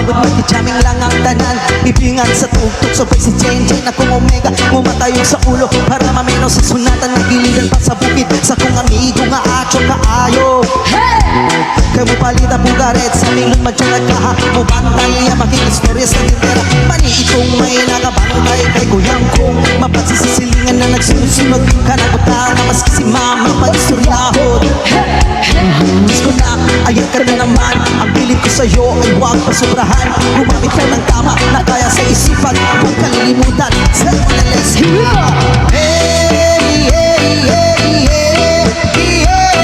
Pagod magkichaming lang ang tanan, ibingan sa tugtog, sabay si Jenjen na kung omega, umatayo sa ulo para mameno sa sunatan, nagilidan pa sa bukid sa kung amigo nga atyo kaayo. Kaya mo palita bugaret sa milon madyalag kaha mo bantay ya makikistorya sa tindera. Mani itong may nakabantay kay kuyang kong mapagsisisilingan na nagsusunod ka na butang na maski si mama pag-istoryahod. Diyos ko na, ayan ka na naman. Ang bilin ko sa'yo ay huwag pasobrahan. Gumamit ka ng tama na kaya sa isipan, huwag kalilimutan sa malalay sa iba. Hey, hey, hey, hey, hey, yeah.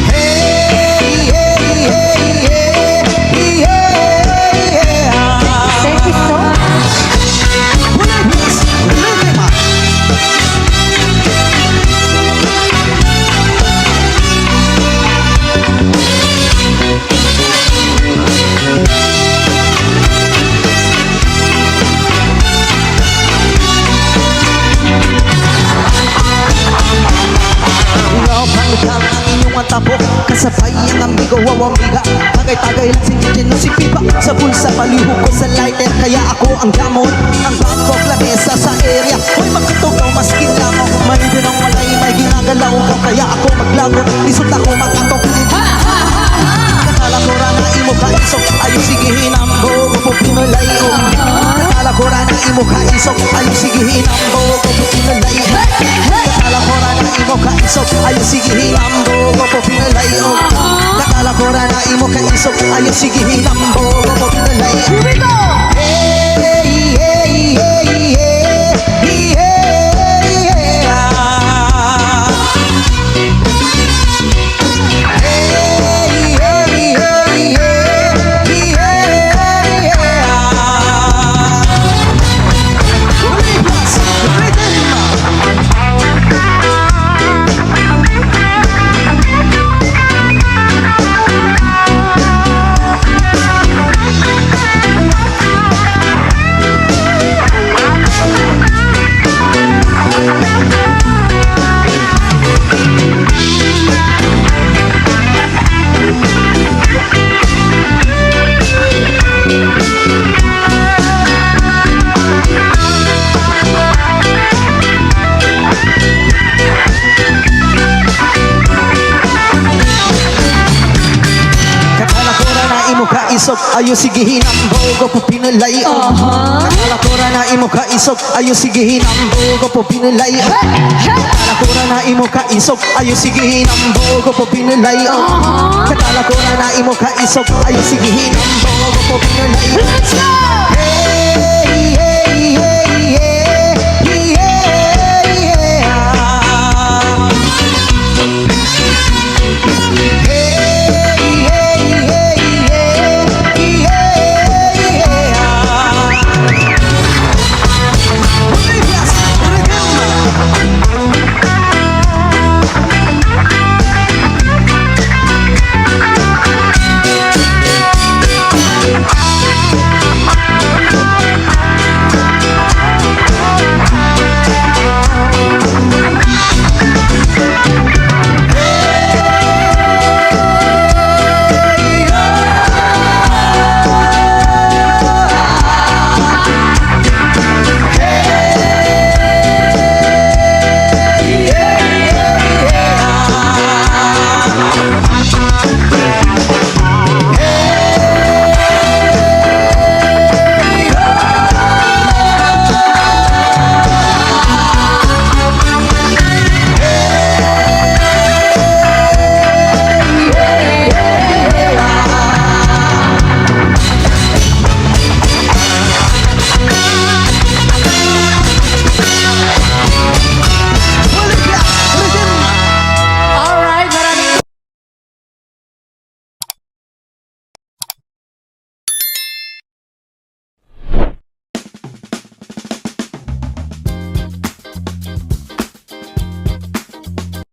Hey, hey, hey, hey, yeah. Thank you so much. Please, Lima. Ikaw ang inyong atapok, kasabay ang amigo wow amiga. Tagay-tagay lang si Jenjen o si Pipa, sa bulsa palihog ko sa lighter. Kaya ako ang gamon, ang bangkok lamesa sa area. Hoy magkatugaw, maskin lang ako, may binang malay, may ginagalaw ka. Kaya ako maglagot, isot ako mag-atok. Kakala ko ra na imo ka isok, ayo sige hinambo, gupo pinulay. Kakala ko ra na imo ka isok, ayo sige hinambo, gupo pinulay. Kakala ko ra na imo ka isok, ayo sige hinambo, gupo pinulay. Kakala ko ra na imo ka isok, ayo sige hinambo, gupo pinulay. Here we go! Hey, hey, hey, hey, yeah. Isok, ayo sige hinambo, go po pinulay. Kakala ko ra na imo ka isok, ayo sige hinambo, go po pinulay. Kakala ko ra na imo ka isok, ayo sige hinambo, go po pinulay. Kakala ko ra na imo ka isok, ayo sige hinambo,